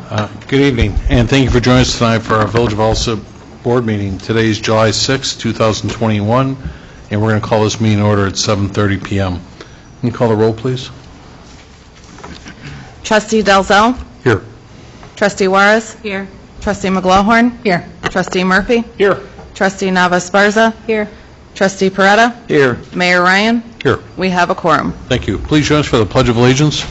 Good evening, and thank you for joining us tonight for our Village of Alsip board meeting. Today is July 6, 2021, and we're going to call this meeting order at 7:30 p.m. Can you call the roll, please? Trustee Dalzell? Here. Trustee Juarez? Here. Trustee McGlohorn? Here. Trustee Murphy? Here. Trustee Nava-Esparza? Here. Trustee Peretta? Here. Mayor Ryan? Here. We have a quorum. Thank you. Please join us for the Pledge of Allegiance.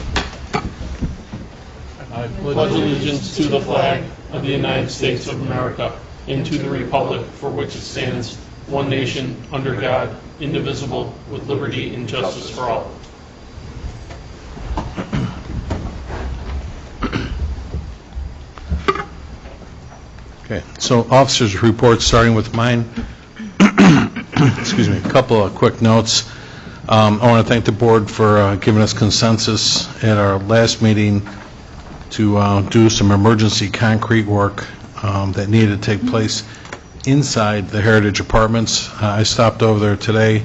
I pledge allegiance to the flag of the United States of America and to the republic for which it stands, one nation, under God, indivisible, with liberty and justice for all. Okay, so officers' reports, starting with mine. Excuse me, a couple of quick notes. I want to thank the board for giving us consensus at our last meeting to do some emergency concrete work that needed to take place inside the Heritage Apartments. I stopped over there today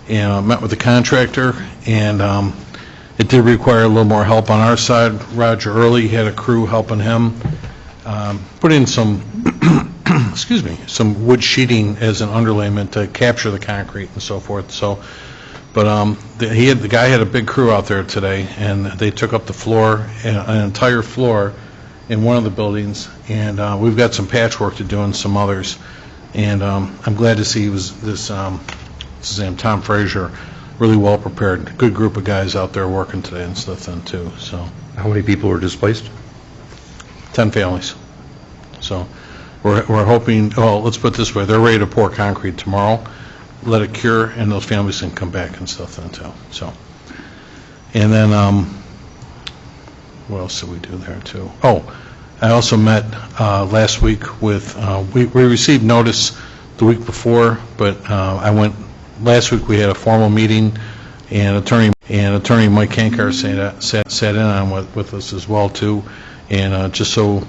and met with the contractor, and it did require a little more help on our side. Roger Early had a crew helping him put in some excuse me, some wood sheeting as an underlayment to capture the concrete and so forth. So, but the guy had a big crew out there today, and they took up the floor, an entire floor in one of the buildings, and we've got some patchwork to do in some others. And I'm glad to see what's his name, Tom Frazier, really well prepared. Good group of guys out there working today and stuff then too. So, how many people were displaced? 10 families. So we're hoping, well, let's put it this way, they're ready to pour concrete tomorrow, let it cure, and those families can come back and stuff then too. So, and then what else did we do there too? Oh, I also met last week with, we received notice the week before, but I went, last week we had a formal meeting, and attorney Mike Kankar sat in on with us as well too. And just so,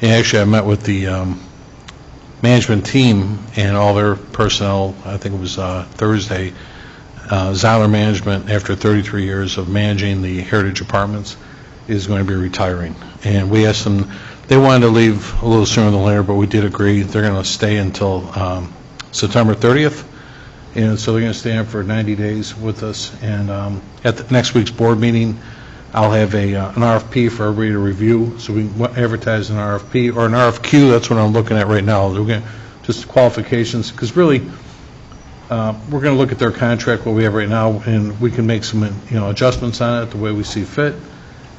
and actually I met with the management team and all their personnel, I think it was Thursday. Zeiler Management, after 33 years of managing the Heritage Apartments, is going to be retiring. And we asked them, they wanted to leave a little sooner than later, but we did agree they're going to stay until September 30th. And so they're going to stay on for 90 days with us. And at the next week's board meeting, I'll have an RFP for everybody to review, so we can advertise an RFP or an RFQ. That's what I'm looking at right now. We're going to just qualifications, because really we're going to look at their contract, what we have right now, and we can make some adjustments on it the way we see fit.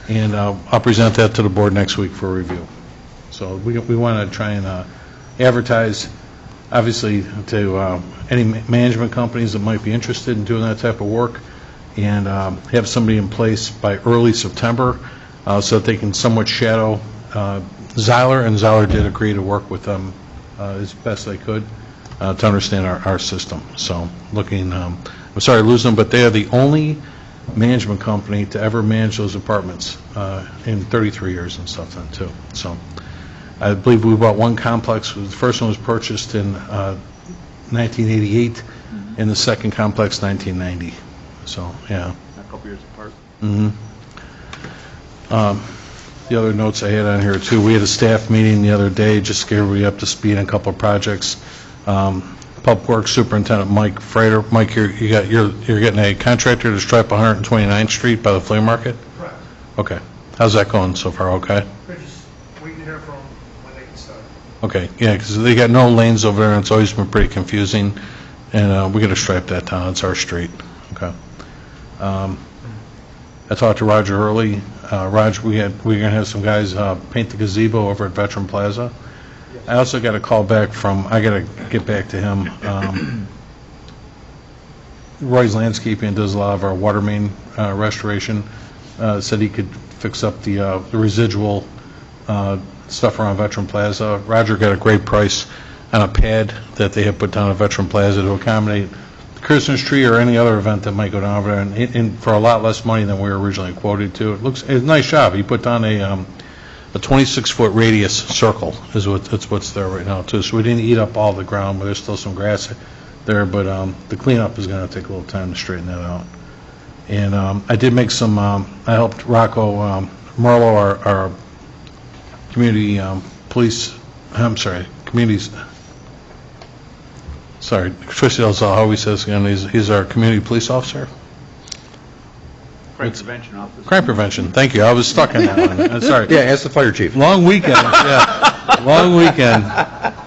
And I'll present that to the board next week for review. So we want to try and advertise, obviously, to any management companies that might be interested in doing that type of work, and have somebody in place by early September so that they can somewhat shadow Zeiler, and Zeiler did agree to work with them as best they could to understand our system. So looking, I'm sorry to lose them, but they are the only management company to ever manage those apartments in 33 years and stuff then too. So I believe we bought one complex. The first one was purchased in 1988, and the second complex 1990. So, yeah. A couple years apart. Mm-hmm. The other notes I had on here too, we had a staff meeting the other day just to get everybody up to speed on a couple of projects. Public Works Superintendent Mike Frater. Mike, you're getting a contractor to stripe 129th Street by the flea market? Correct. Okay. How's that going so far? Okay. We're just waiting to hear from when they can start. Okay. Yeah, because they got no lanes over there, and it's always been pretty confusing. And we got to stripe that down. It's our street. Okay. I talked to Roger Early. Roger, we're going to have some guys paint the gazebo over at Veteran Plaza. Yes. I also got a call back from, I got to get back to him. Roy's Landscaping does a lot of our water main restoration. Said he could fix up the residual stuff around Veteran Plaza. Roger got a great price on a pad that they have put down at Veteran Plaza to accommodate Christmas tree or any other event that might go down over there, and for a lot less money than we were originally quoted to. It's a nice job. He put down a 26-foot radius circle is what's there right now too. So we didn't eat up all the ground, but there's still some grass there. But the cleanup is going to take a little time to straighten that out. And I did make some. I helped Rocco Merlo, our community police, I'm sorry, communities, sorry, Trustee Elzal always says again, he's our community police officer. Crime prevention officer. Crime prevention, thank you, I was stuck on that one, I'm sorry. Yeah, ask the fire chief. Long weekend, yeah, long weekend.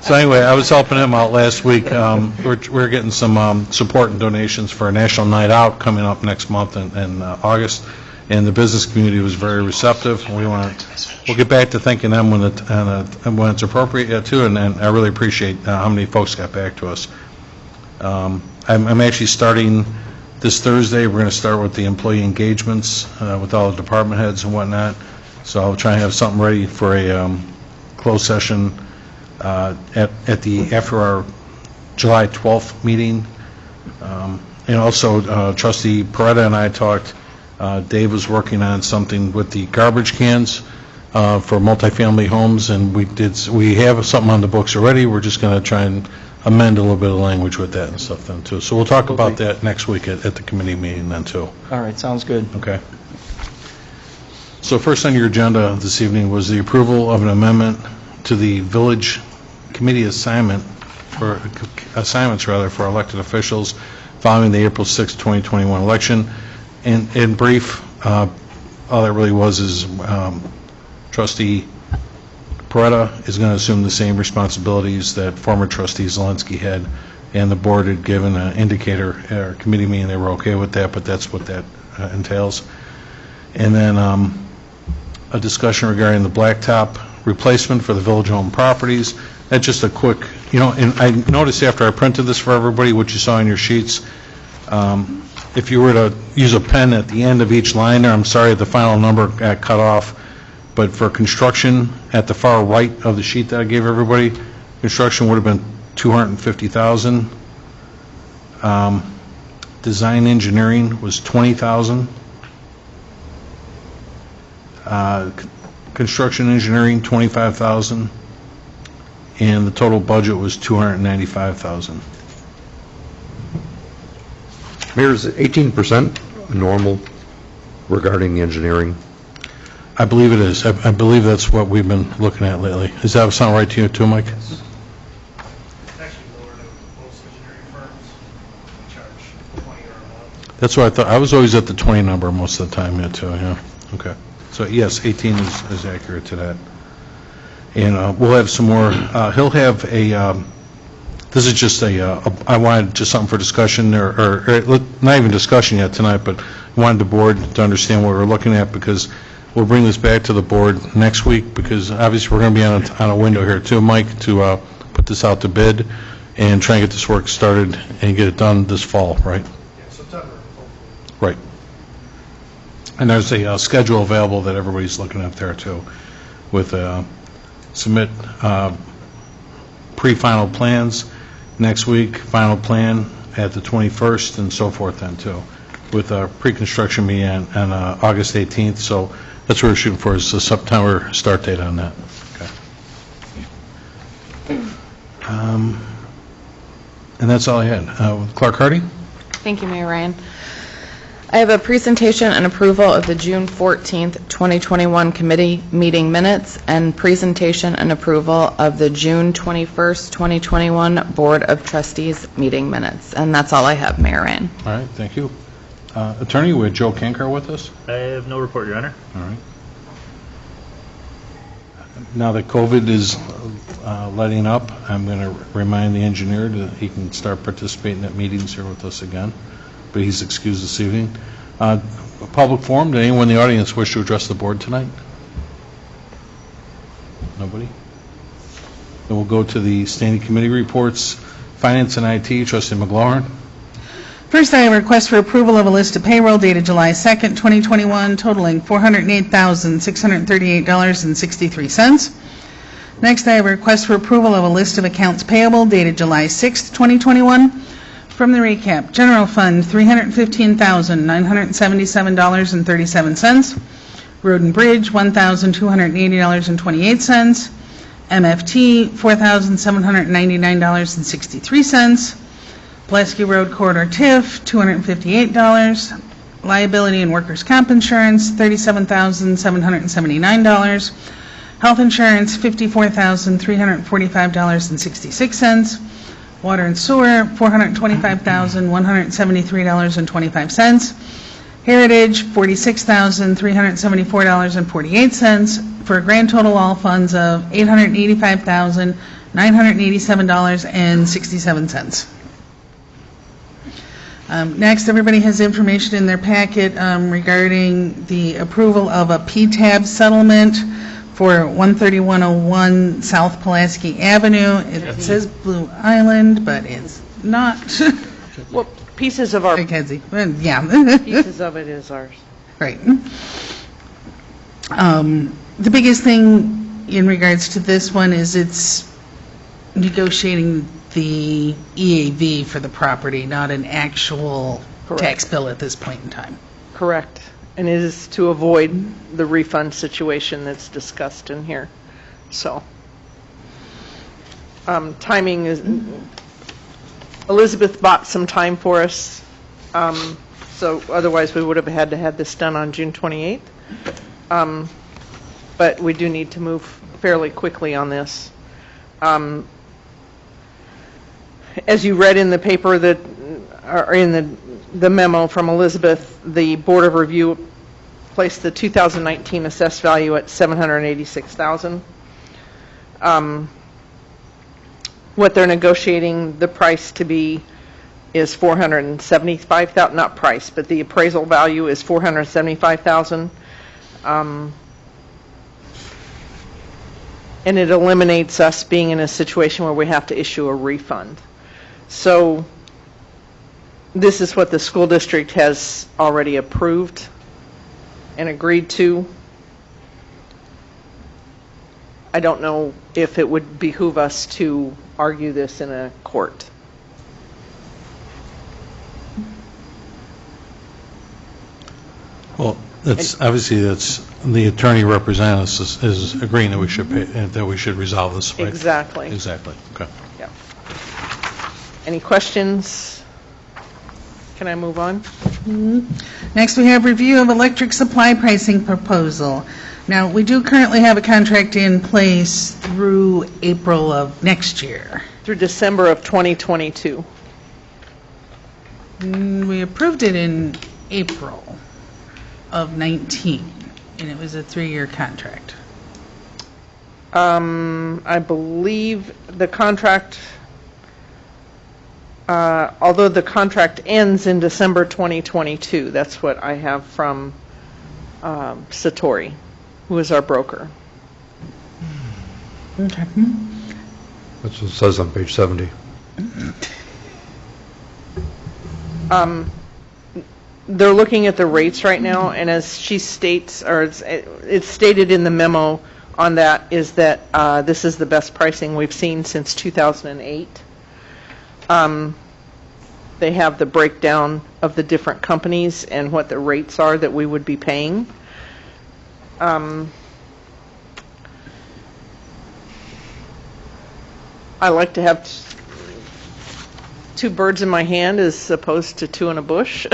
So anyway, I was helping him out last week. We're getting some support and donations for a National Night Out coming up next month in August, and the business community was very receptive. We'll get back to thanking them when it's appropriate, too, and I really appreciate how many folks got back to us. I'm actually starting this Thursday. We're going to start with the employee engagements with all the department heads and whatnot. So I'll try and have something ready for a closed session after our July 12th meeting. And also, Trustee Peretta and I talked. Dave was working on something with the garbage cans for multifamily homes, and we have something on the books already. We're just going to try and amend a little bit of language with that and stuff then too. So we'll talk about that next week at the committee meeting then too. All right, sounds good. Okay. So first on your agenda this evening was the approval of an amendment to the village committee assignments for elected officials following the April 6, 2021 election. In brief, all that really was is Trustee Peretta is going to assume the same responsibilities that former Trustee Zelensky had, and the board had given an indicator at our committee meeting they were okay with that, but that's what that entails. And then a discussion regarding the blacktop replacement for the village home properties. That's just a quick, and I noticed after I printed this for everybody, what you saw in your sheets, if you were to use a pen at the end of each line there, I'm sorry the final number got cut off, but for construction at the far right of the sheet that I gave everybody, construction would have been $250,000. Design engineering was $20,000. Construction engineering $25,000, and the total budget was $295,000. Mayor, is 18% normal regarding the engineering? I believe it is. I believe that's what we've been looking at lately. Does that sound right to you too, Mike? It's actually lower than most engineering firms. They charge 20 or above. That's what I thought. I was always at the 20 number most of the time, yeah, too, yeah. Okay. So, yes, 18 is accurate to that. And we'll have some more. He'll have a, this is just I wanted just something for discussion, or not even discussion yet tonight, but I wanted the board to understand what we're looking at, because we'll bring this back to the board next week, because obviously we're going to be on a window here too, Mike, to put this out to bid and try and get this work started and get it done this fall, right? Yeah, September, hopefully. Right. And there's a schedule available that everybody's looking at there too, with submit pre-final plans next week, final plan at the 21st, and so forth then too, with a pre-construction meeting on August 18th. So that's what we're shooting for, is the September start date on that. Okay. And that's all I had. Clark Hardy? Thank you, Mayor Ryan. I have a presentation and approval of the June 14th, 2021 committee meeting minutes, and presentation and approval of the June 21st, 2021 Board of Trustees meeting minutes. And that's all I have, Mayor Ryan. All right, thank you. Attorney, we have Joe Kankar with us. I have no report, Your Honor. All right. Now that COVID is letting up, I'm going to remind the engineer that he can start participating at meetings here with us again, but he's excused this evening. Public forum, did anyone in the audience wish to address the board tonight? Nobody? Then we'll go to the standing committee reports. Finance and IT, Trustee McGlowan. First, I have a request for approval of a list of payroll dated July 2nd, 2021, totaling $408,638.63. Next, I have a request for approval of a list of accounts payable dated July 6th, 2021. From the recap, General Fund, $315,977.37. Road and Bridge, $1,280.28. MFT, $4,799.63. Pulaski Road Corridor TIF, $258. Liability and Workers' Comp Insurance, $37,779. Health insurance, $54,345.66. Water and sewer, $425,173.25. Heritage, $46,374.48, for a grand total all funds of $885,987.67. Next, everybody has information in their packet regarding the approval of a PTAB settlement for 13101 South Pulaski Avenue. It says Blue Island, but it's not. Well, pieces of our, Mackenzie, yeah. pieces of it is ours. Right. The biggest thing in regards to this one is it's negotiating the EAV for the property, not an actual tax bill at this point in time. Correct. And it is to avoid the refund situation that's discussed in here. So, timing is, Elizabeth bought some time for us, so otherwise we would have had to have this done on June 28th. But we do need to move fairly quickly on this. As you read in the paper that, or in the memo from Elizabeth, the Board of Review placed the 2019 assessed value at $786,000. What they're negotiating the price to be is $475,000, not price, but the appraisal value is $475,000. And it eliminates us being in a situation where we have to issue a refund. So this is what the school district has already approved and agreed to. I don't know if it would behoove us to argue this in a court. Well, that's, obviously, that's, the attorney representing us is agreeing that we should pay, that we should resolve this, right? Exactly. Exactly, okay. Yeah. Any questions? Can I move on? Next, we have review of electric supply pricing proposal. Now, we do currently have a contract in place through April of next year. Through December of 2022. We approved it in April of 19, and it was a 3-year contract. I believe the contract, although the contract ends in December 2022, that's what I have from Satori, who is our broker. Okay. That's what it says on page 70. They're looking at the rates right now, and as she states, or it's stated in the memo on that, is that this is the best pricing we've seen since 2008. They have the breakdown of the different companies and what the rates are that we would be paying. I like to have two birds in my hand as opposed to two in a bush.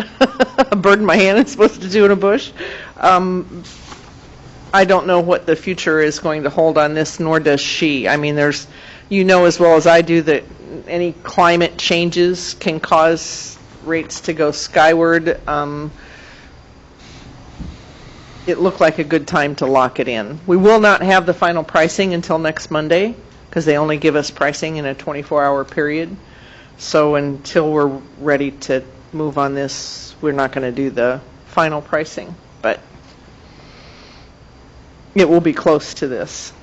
A bird in my hand as opposed to two in a bush. I don't know what the future is going to hold on this, nor does she. I mean, there's, you know as well as I do that any climate changes can cause rates to go skyward. It looked like a good time to lock it in. We will not have the final pricing until next Monday, because they only give us pricing in a 24-hour period. So until we're ready to move on this, we're not going to do the final pricing, but it will be close to this.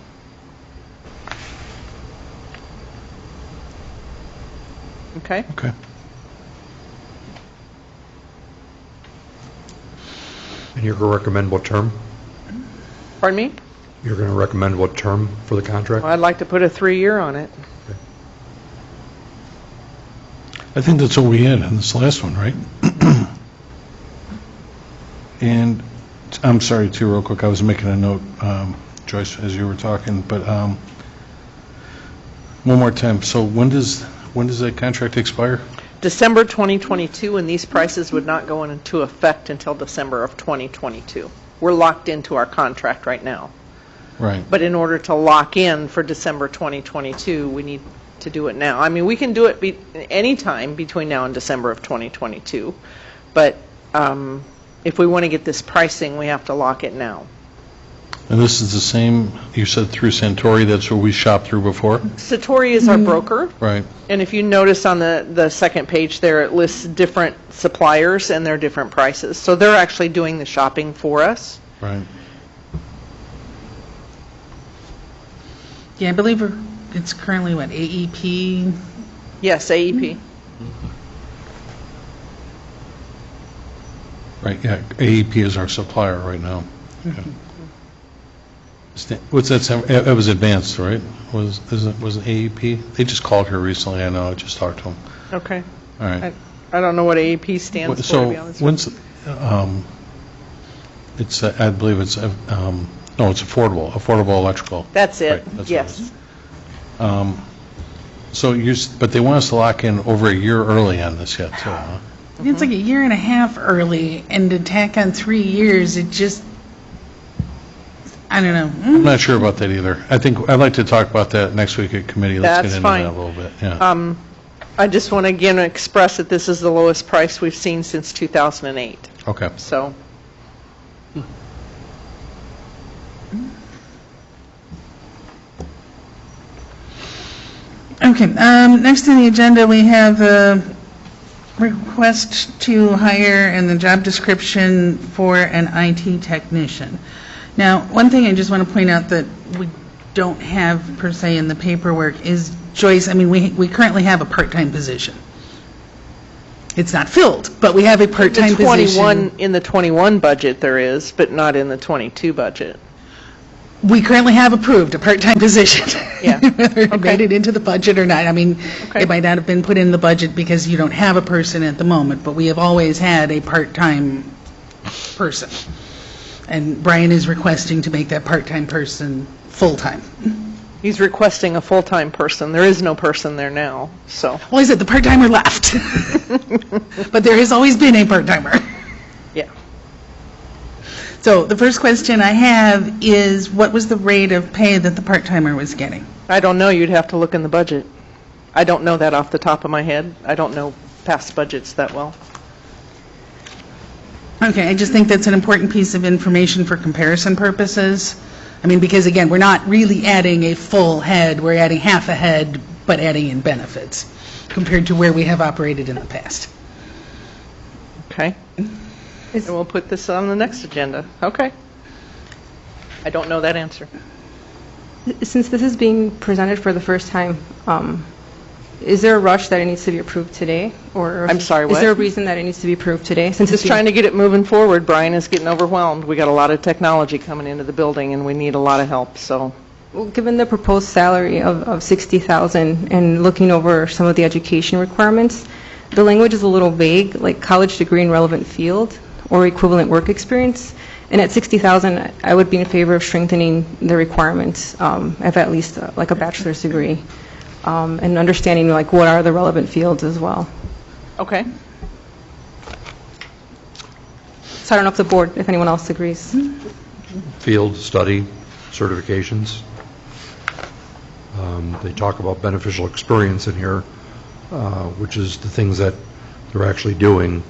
Okay? Okay. And you're going to recommend what term? Pardon me? You're going to recommend what term for the contract? Well, I'd like to put a 3-year on it. I think that's what we had in this last one, right? And, I'm sorry, too, real quick, I was making a note, Joyce, as you were talking, but one more time, so when does that contract expire? December 2022, and these prices would not go into effect until December of 2022. We're locked into our contract right now. Right. But in order to lock in for December 2022, we need to do it now. I mean, we can do it anytime between now and December of 2022, but if we want to get this pricing, we have to lock it now. And this is the same, you said through Santori, that's where we shopped through before? Satori is our broker, Right. and if you notice on the second page there, it lists different suppliers and their different prices. So they're actually doing the shopping for us. Right. Yeah, I believe it's currently, what, AEP? Yes, AEP. Right, yeah, AEP is our supplier right now. Yeah. What's that, it was Advanced, right? Was it AEP? They just called her recently, I know, I just talked to them. Okay. All right. I don't know what AEP stands for, to So, be honest. when's, it's, I believe it's, no, it's affordable electrical. That's it, Right, that's what it yes. is. So but they want us to lock in over a year early on this yet, too, huh? It's like a year and a half early, and to tack on 3 years, it just, I don't know. I'm not sure about that either. I think, I'd like to talk about that next week at committee. Let's That's get into fine. that a little bit, yeah. I just want to again express that this is the lowest price we've seen since 2008, Okay. so. Okay, next on the agenda, we have a request to hire and the job description for an IT technician. Now, one thing I just want to point out that we don't have per se in the paperwork is Joyce, I mean, we currently have a part-time position. It's not filled, but we have a part-time The position. 21, in the 21 budget there is, but not in the 22 budget. We currently have approved a part-time position. Yeah. Whether it made it into the budget or not. I mean, Okay. it might not have been put in the budget because you don't have a person at the moment, but we have always had a part-time person. And Brian is requesting to make that part-time person full-time. He's requesting a full-time person. There is no person there now, so, Well, I said the part-timer left. But there has always been a part-timer. yeah. So the first question I have is, what was the rate of pay that the part-timer was getting? I don't know, you'd have to look in the budget. I don't know that off the top of my head. I don't know past budgets that well. Okay, I just think that's an important piece of information for comparison purposes. I mean, because again, we're not really adding a full head, we're adding half a head, but adding in benefits, compared to where we have operated in the past. Okay? And we'll put this on the next agenda. Okay. I don't know that answer. Since this is being presented for the first time, is there a rush that it needs to be approved today? Or I'm sorry, Is what? there a reason that it needs to be approved today? Since Just trying to get it moving forward. Brian is getting overwhelmed. We got a lot of technology coming into the building, and we need a lot of help, so. Well, given the proposed salary of $60,000 and looking over some of the education requirements, the language is a little vague, like college degree in relevant field or equivalent work experience. And at $60,000, I would be in favor of strengthening the requirements of at least like a bachelor's degree and understanding like what are the relevant fields as well. Okay. So I don't know if the board, if anyone else agrees. Field study certifications. They talk about beneficial experience in here, which is the things that they're actually doing.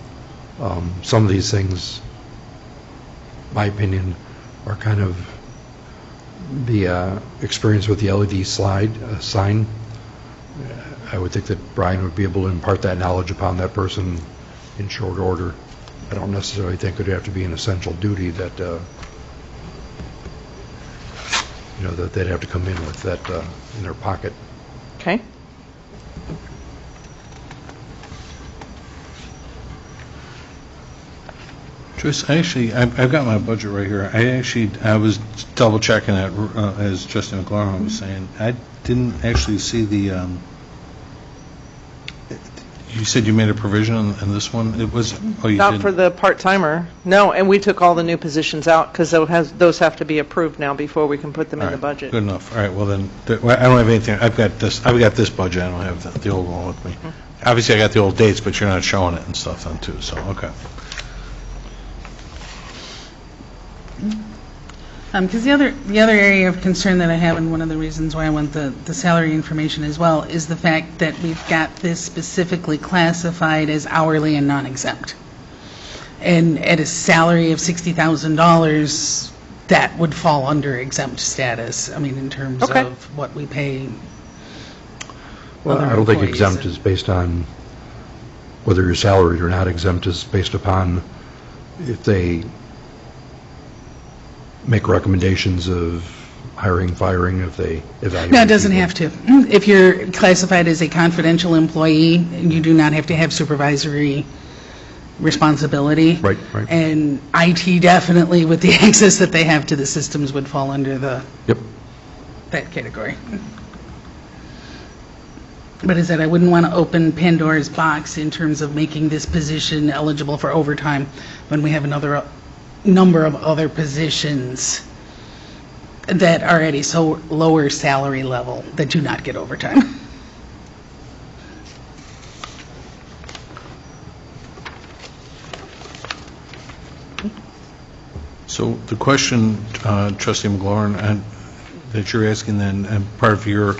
Some of these things, my opinion, are kind of the experience with the LED sign. I would think that Brian would be able to impart that knowledge upon that person in short order. I don't necessarily think it would have to be an essential duty that, that they'd have to come in with that in their pocket. Okay. Joyce, I've got my budget right here. I was double checking that, as Justin McLaren was saying. I didn't actually see the, you said you made a provision in this one? It was, oh, you did? Not for the part-timer. No, and we took all the new positions out because those have to be approved now before we can put them in All the right, budget. Good enough. All right, well then, I don't have anything, I've got this budget, I don't have the old one with me. Obviously, I got the old dates, but you're not showing it and stuff then too, so, okay. Because the other area of concern that I have, and one of the reasons why I want the salary information as well, is the fact that we've got this specifically classified as hourly and non-exempt. And at a salary of $60,000, that would fall under exempt status, I mean, in terms Okay. of what we pay Well, other I don't think employees. exempt is based on whether you're salaried or not. Exempt is based upon if they make recommendations of hiring, firing, if they evaluate. No, it doesn't people. have to. If you're classified as a confidential employee, you do not have to have supervisory responsibility. Right, right. And IT definitely, with the access that they have to the systems, would fall under Yep. that category. But as I said, I wouldn't want to open Pandora's box in terms of making this position eligible for overtime when we have another number of other positions that are at a so lower salary level that do not get overtime. So the question, trustee McGlowan, that you're asking then, and part of your,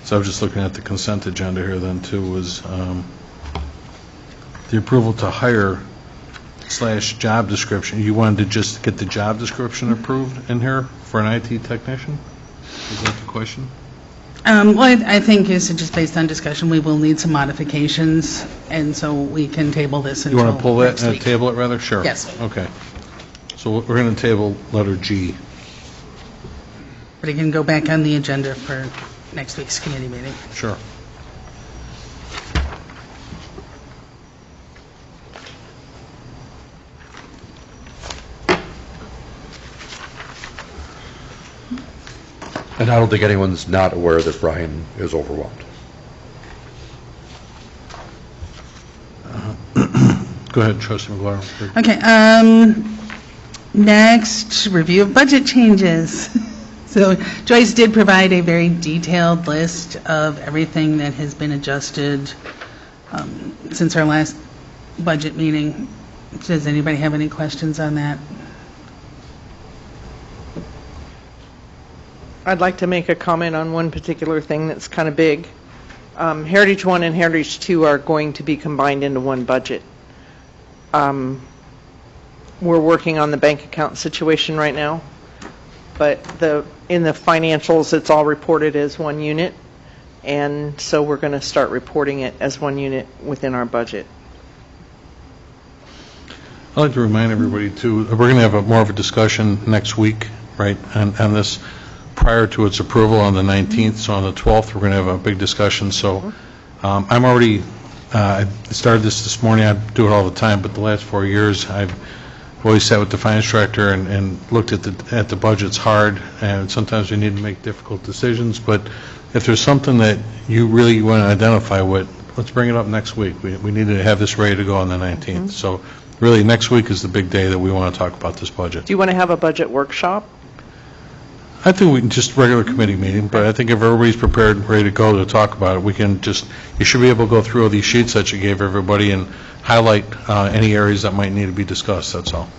so I was just looking at the consent agenda here then too, was the approval to hire / job description. You wanted to just get the job description approved in here for an IT technician? Is that the question? Well, I think it's just based on discussion, we will need some modifications, and so we can table this You until want to pull that, next week. table it rather? Sure. Yes. Okay. So we're going to table letter G. But it can go back on the agenda for next week's committee meeting. Sure. And I don't think anyone's not aware that Brian is overwhelmed. Go ahead, trustee McGuire. Okay, next, review of budget changes. So Joyce did provide a very detailed list of everything that has been adjusted since our last budget meeting. Does anybody have any questions on that? I'd like to make a comment on one particular thing that's kind of big. Heritage 1 and Heritage 2 are going to be combined into one budget. We're working on the bank account situation right now, but in the financials, it's all reported as one unit, and so we're going to start reporting it as one unit within our budget. I'd like to remind everybody, too, we're going to have more of a discussion next week, right, on this, prior to its approval on the 19th. So on the 12th, we're going to have a big discussion. So I'm already, I started this morning, I do it all the time, but the last 4 years, I've always sat with the finance director and looked at the budgets hard, and sometimes we need to make difficult decisions. But if there's something that you really want to identify with, let's bring it up next week. We need to have this ready to go on the 19th. So really, next week is the big day that we want to talk about this budget. Do you want to have a budget workshop? I think we can just regular committee meeting, but I think if everybody's prepared and ready to go to talk about it, we can just, you should be able to go through all these sheets that you gave everybody and highlight any areas that might need to be discussed, that's all.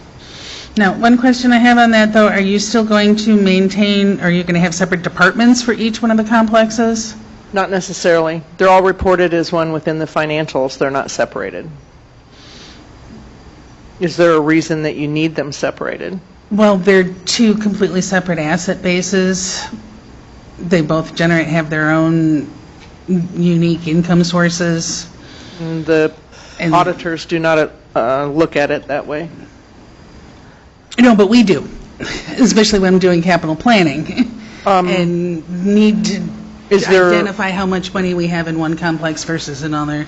Now, one question I have on that, though, are you still going to maintain, are you going to have separate departments for each one of the complexes? Not necessarily. They're all reported as one within the financials. They're not separated. Is there a reason that you need them separated? Well, they're two completely separate asset bases. They both have their own unique income sources. The And- auditors do not look at it that way. No, but we do, especially when I'm doing capital planning, and need to Is there- identify how much money we have in one complex versus another.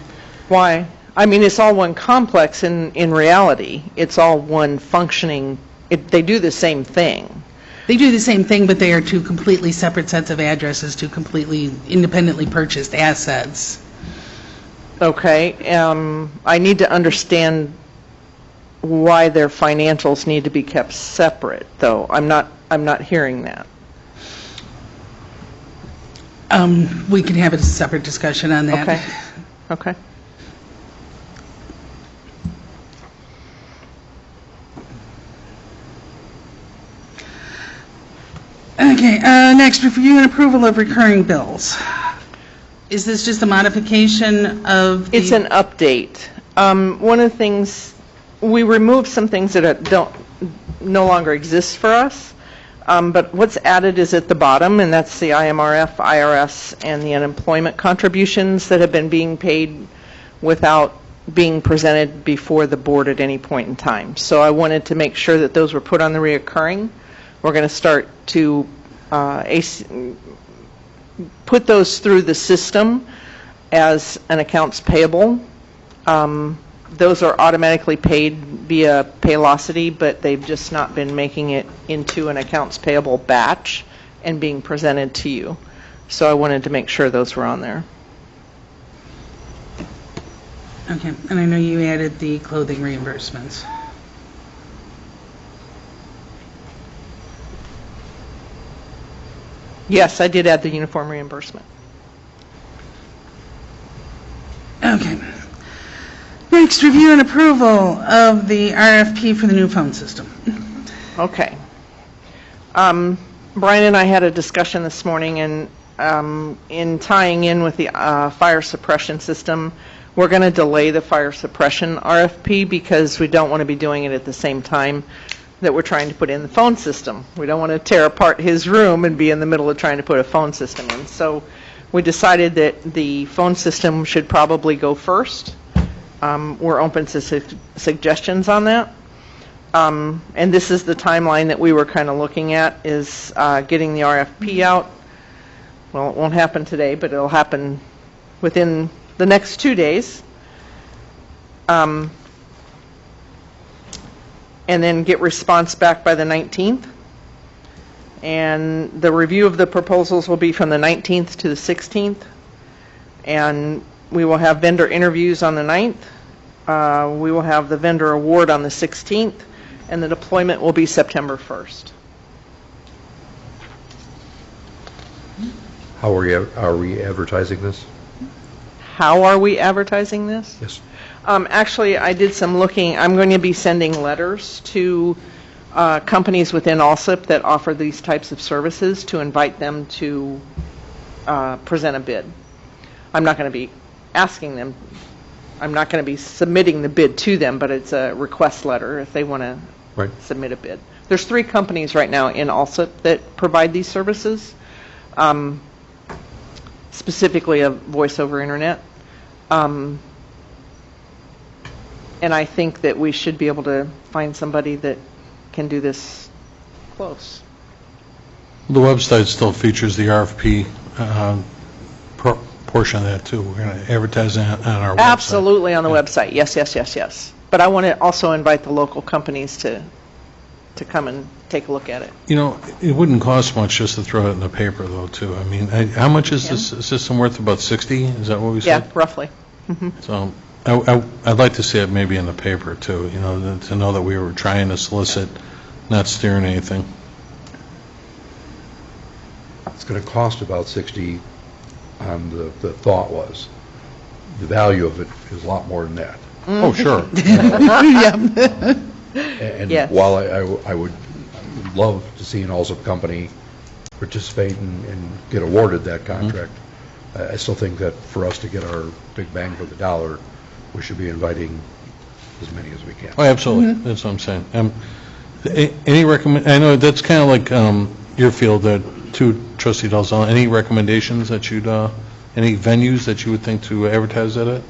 Why? I mean, it's all one complex in reality. It's all one functioning, they do the same thing. They do the same thing, but they are two completely separate sets of addresses, two completely independently purchased assets. Okay, I need to understand why their financials need to be kept separate, though. I'm not hearing that. We can have a separate discussion on that. Okay, okay. Okay, next, review and approval of recurring bills. Is this just a modification of the... It's an update. One of the things, we removed some things that no longer exist for us, but what's added is at the bottom, and that's the IMRF, IRS, and the unemployment contributions that have been being paid without being presented before the board at any point in time. So I wanted to make sure that those were put on the reoccurring. We're going to start to put those through the system as an accounts payable. Those are automatically paid via Paylocity, but they've just not been making it into an accounts payable batch and being presented to you. So I wanted to make sure those were on there. Okay, and I know you added the clothing reimbursements. Yes, I did add the uniform reimbursement. Okay. Next, review and approval of the RFP for the new phone system. Okay. Brian and I had a discussion this morning, and in tying in with the fire suppression system, we're going to delay the fire suppression RFP because we don't want to be doing it at the same time that we're trying to put in the phone system. We don't want to tear apart his room and be in the middle of trying to put a phone system in. So we decided that the phone system should probably go first. We're open to suggestions on that. And this is the timeline that we were kind of looking at, is getting the RFP out. Well, it won't happen today, but it'll happen within the next 2 days. And then get response back by the 19th. And the review of the proposals will be from the 19th to the 16th. And we will have vendor interviews on the 9th. We will have the vendor award on the 16th. And the deployment will be September 1st. How are we advertising this? How are we advertising this? Yes. Actually, I did some looking. I'm going to be sending letters to companies within Alsip that offer these types of services to invite them to present a bid. I'm not going to be asking them. I'm not going to be submitting the bid to them, but it's a request letter if they want to submit a bid. There's 3 companies right now in Alsip that provide these services, specifically a voice over internet. And I think that we should be able to find somebody that can do this close. The website still features the RFP portion of that, too. We're going to advertise that on our website. Absolutely on the website. Yes. But I want to also invite the local companies to come and take a look at it. You know, it wouldn't cost much just to throw it in the paper, though, too. I mean, how much is this system worth? About 60? Is that what we said? Yeah, roughly. So I'd like to see it maybe in the paper, too, you know, to know that we were trying to solicit, not steering anything. It's going to cost about 60, the thought was. The value of it is a lot more than that. Oh, sure. And Yes. while I would love to see an Alsip company participate and get awarded that contract, I still think that for us to get our big bang for the dollar, we should be inviting as many as we can. Oh, absolutely. That's what I'm saying. Any I know that's kind of like your field, too, Trustee Dalzell. Any recommendations that you'd, any venues that you would think to advertise that at?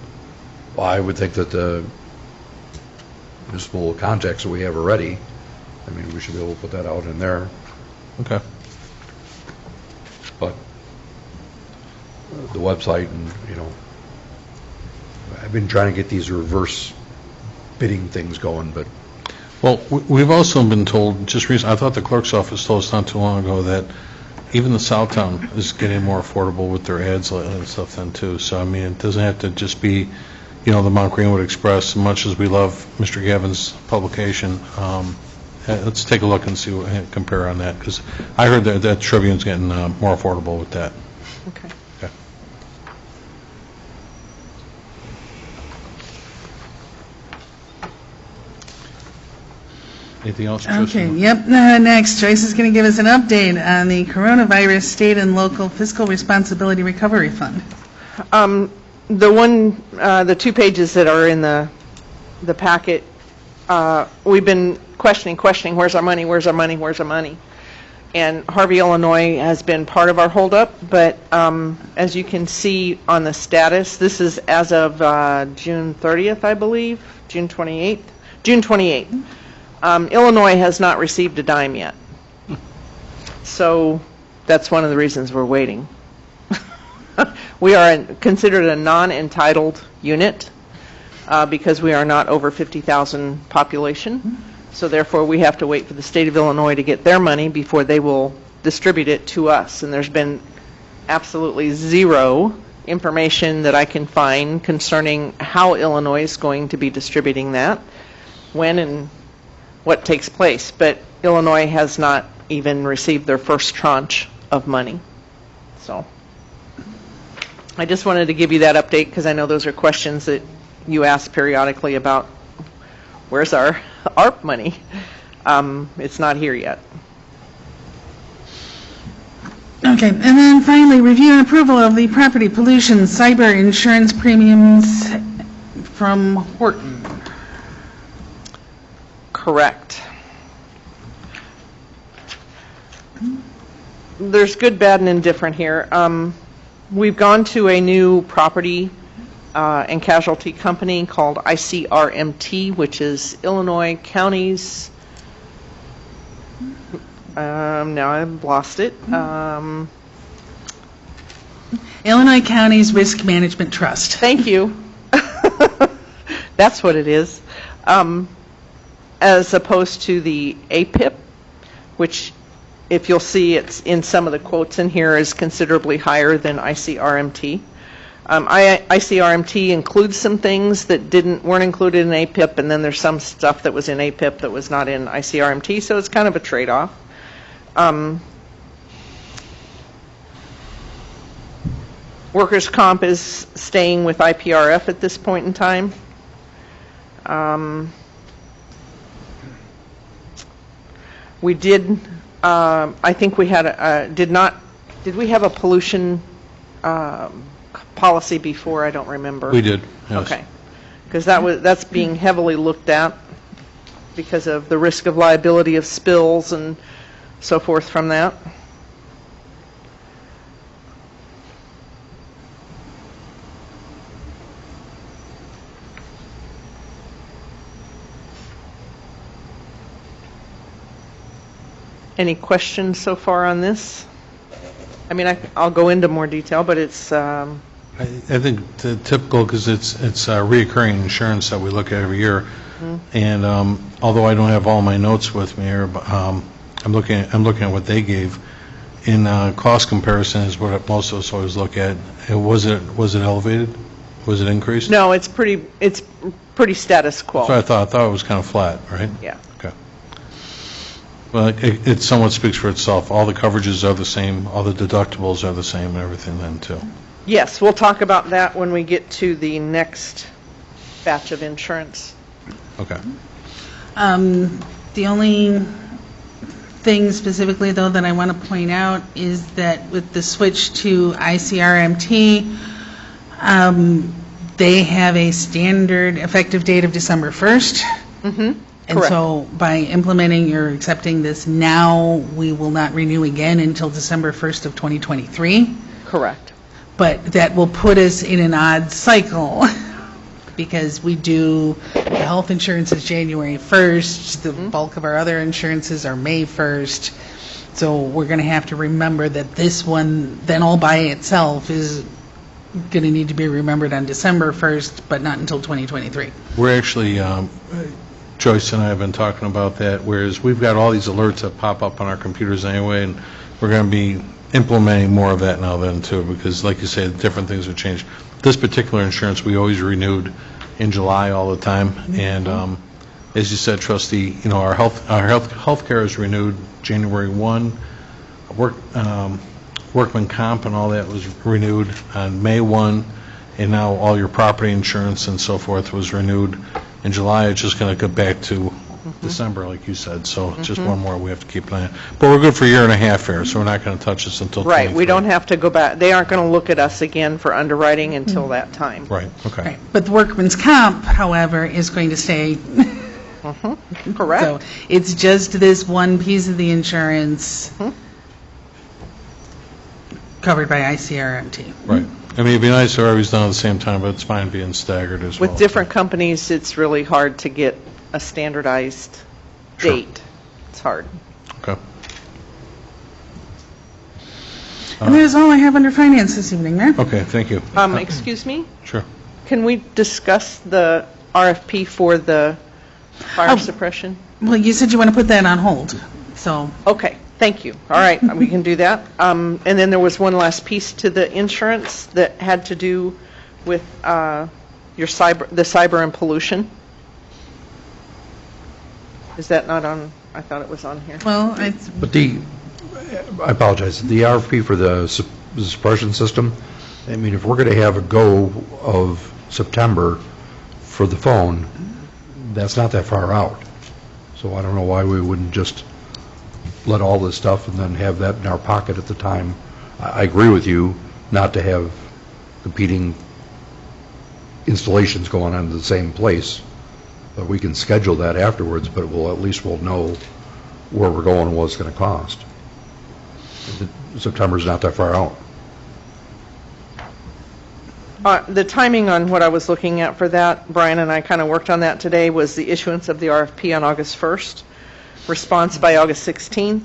Well, I would think that the municipal contacts that we have already, I mean, we should be able to put that out in there. Okay. But the website and, you know, I've been trying to get these reverse bidding things going, but Well, we've also been told, just recently, I thought the clerk's office told us not too long ago that even the Southtown is getting more affordable with their ads and stuff then, too. So, I mean, it doesn't have to just be, you know, the Mount Greenwood Express. As much as we love Mr. Gavin's publication, let's take a look and see what, compare on that, because I heard that Tribune's getting more affordable with that. Okay. Okay. Anything else, Okay, Trustee? yep. Next, Joyce is going to give us an update on the coronavirus state and local fiscal responsibility recovery fund. The 2 pages that are in the packet, we've been questioning, where's our money, where's our money, where's our money? And Harvey, Illinois has been part of our holdup, but as you can see on the status, this is as of June 30th, I believe, June 28th. Illinois has not received a dime yet. So that's one of the reasons we're waiting. We are considered a non-entitled unit because we are not over 50,000 population. So therefore, we have to wait for the state of Illinois to get their money before they will distribute it to us. And there's been absolutely zero information that I can find concerning how Illinois is going to be distributing that, when and what takes place. But Illinois has not even received their first tranche of money. So I just wanted to give you that update because I know those are questions that you ask periodically about where's our ARP money. It's not here yet. Okay, and then finally, review and approval of the property pollution cyber insurance premiums from Horton. Correct. There's good, bad, and indifferent here. We've gone to a new property and casualty company called ICRMT, which is Illinois Counties. Now I've lost it. Illinois Counties Risk Management Trust. Thank you. That's what it is. As opposed to the APIP, which, if you'll see, it's in some of the quotes in here, is considerably higher than ICRMT. ICRMT includes some things that weren't included in APIP, and then there's some stuff that was in APIP that was not in ICRMT, so it's kind of a trade-off. Workers' comp is staying with IPRF at this point in time. We did, I think we had, did we have a pollution policy before? I don't remember. We did, yes. Okay. Because that's being heavily looked at because of the risk of liability of spills and so forth from that. Any questions so far on this? I mean, I'll go into more detail, but it's... I think the typical, because it's reoccurring insurance that we look at every year, and although I don't have all my notes with me here, but I'm looking at what they gave. In cost comparison is what most of us always look at. Was it elevated? Was it increased? No, it's pretty status quo. So I thought it was kind of flat, right? Yeah. Okay. Well, it somewhat speaks for itself. All the coverages are the same, all the deductibles are the same, and everything then too. Yes, we'll talk about that when we get to the next batch of insurance. Okay. The only thing specifically, though, that I want to point out is that with the switch to ICRMT, they have a standard effective date of December 1st. Mm-hmm. And so by implementing or accepting this now, we will not renew again until December 1st of 2023. Correct. But that will put us in an odd cycle because we do, the health insurance is January 1st, the bulk of our other insurances are May 1st. So we're going to have to remember that this one, then all by itself, is going to need to be remembered on December 1st, but not until 2023. We're actually, Joyce and I have been talking about that, whereas we've got all these alerts that pop up on our computers anyway, and we're going to be implementing more of that now then too, because like you say, different things have changed. This particular insurance, we always renewed in July all the time, and as you said, Trustee, you know, our health care is renewed January 1, workman comp and all that was renewed on May 1, and now all your property insurance and so forth was renewed in July. It's just going to go back to December, like you said, so it's just one more we have to keep an eye on. But we're good for a year and a half here, so we're not going to touch this until 23. Right, we don't have to go back, they aren't going to look at us again for underwriting until that time. Right, okay. Right. But the workman's comp, however, is going to stay. Correct? So it's just this one piece of the insurance covered by ICRMT. Right. I mean, it'd be nice if everybody's done at the same time, but it's fine being staggered as well. With different companies, it's really hard to get a standardized Sure. date. It's hard. Okay. And that is all I have under finance this evening, Mayor. Okay, thank you. Excuse me? Sure. Can we discuss the RFP for the fire Oh. suppression? Well, you said you want to put that on hold, so. Okay, thank you. All right, we can do that. And then there was one last piece to the insurance that had to do with the cyber and pollution. Is that not on? I thought it was on here. Well, But I apologize, the RFP for the suppression system, I mean, if we're going to have a go of September for the phone, that's not that far out. So I don't know why we wouldn't just let all this stuff and then have that in our pocket at the time. I agree with you not to have competing installations going on in the same place, but we can schedule that afterwards, but at least we'll know where we're going and what it's going to cost. September's not that far out. The timing on what I was looking at for that, Brian and I kind of worked on that today, was the issuance of the RFP on August 1st, response by August 16th,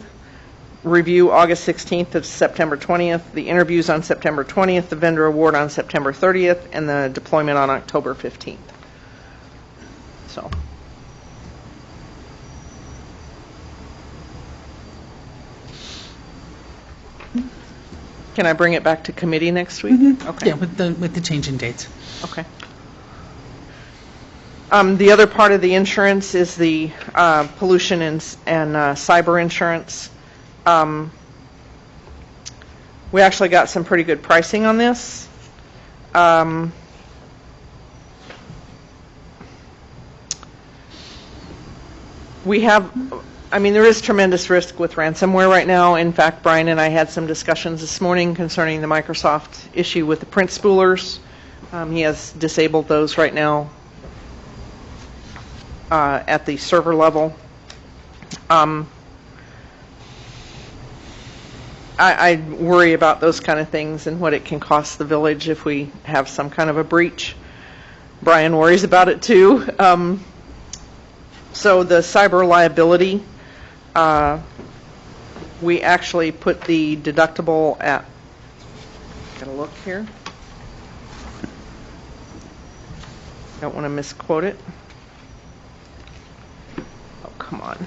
review August 16th to September 20th, the interviews on September 20th, the vendor award on September 30th, and the deployment on October 15th. So. Can I bring it back to committee next week? Okay. yeah, with the change in dates. Okay. The other part of the insurance is the pollution and cyber insurance. We actually got some pretty good pricing on this. There is tremendous risk with ransomware right now. In fact, Brian and I had some discussions this morning concerning the Microsoft issue with the print spoolers. He has disabled those right now at the server level. I worry about those kind of things and what it can cost the village if we have some kind of a breach. Brian worries about it too. So the cyber liability, we actually put the deductible at, gotta look here. Don't want to misquote it. Oh, come on.